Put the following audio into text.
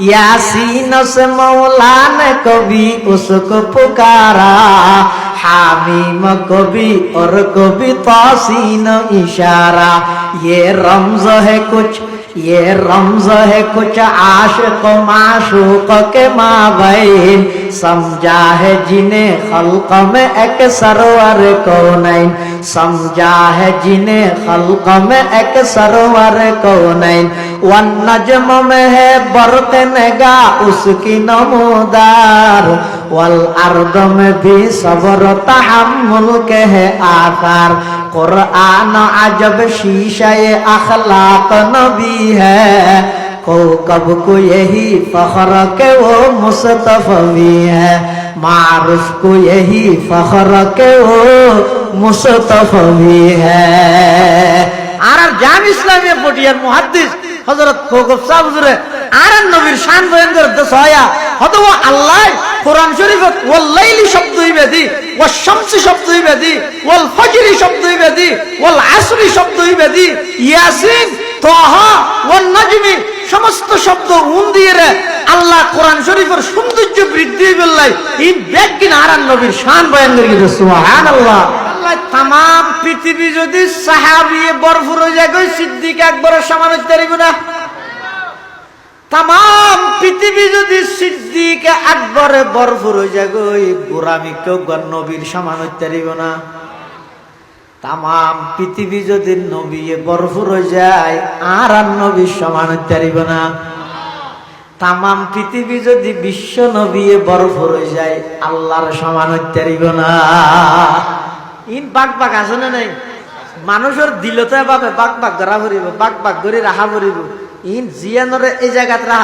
यासीन से मौला ने कभी उसको पुकारा, हामीम कभी और कभी तासीन इशारा। ये रमज है कुछ, ये रमज है कुछ आशिक माशूक के माबैन, समझा है जिन्हें खल्क में एक सरवर कौनैन, समझा है जिन्हें खल्क में एक सरवर कौनैन। वन नजम में है बरक़ निगा उसकी नमूदार, वल अर्द में भी सब्र तहम्मुल के है आकार। कुरान अजब शीशा अखलाक नबी है, कौकब को यही फख्र के वो मुस्तफवी है, मारूफ को यही फख्र के वो मुस्तफवी है। আর জাম ইসলামিয়া পটিয়ার মুহাদ্দিস হযরত কৌকব সাহেব হুজুরে আর নবীর শান বয়ান করতে ছয়া হতো আল্লাহ কোরআন শরীফে ওয়াল লাইলি শব্দই বেদি, ওয়াশ শামসি শব্দই বেদি, ওয়াল ফজরি শব্দই বেদি, ওয়াল আসরি শব্দই বেদি, ইয়াসিন তাহা ওয়ান নাজমি সমস্ত শব্দ উন দিয়ে আল্লাহ কোরআন শরীফের সৌন্দর্য বৃদ্ধি করলাই এই ব্যাগিন আর নবীর শান বয়ান করে সুবহানাল্লাহ। तमाम पृथ्वी যদি সাহাবী বরফুর হয়ে যায় সিদ্দিক আকবরের সমান হতে পারিব না। तमाम পৃথিবী যদি সিদ্দিক আকবরে বরফুর হয়ে যায় গোরামি কেউ নবীর সমান হতে পারিব না। तमाम পৃথিবী যদি নবী বরফুর হয়ে যায় আর নবীর সমান হতে পারিব না। तमाम পৃথিবী যদি বিশ্ব নবী বরফুর হয়ে যায় আল্লাহর সমান হতে পারিব না। ইন বাক বাক আছে না নাই? মানুষের দিলতে ভাবে বাক বাক করা পড়িব, বাক বাক করে রাখা পড়িব। ইন জিয়ানরে এই জায়গাত রাখা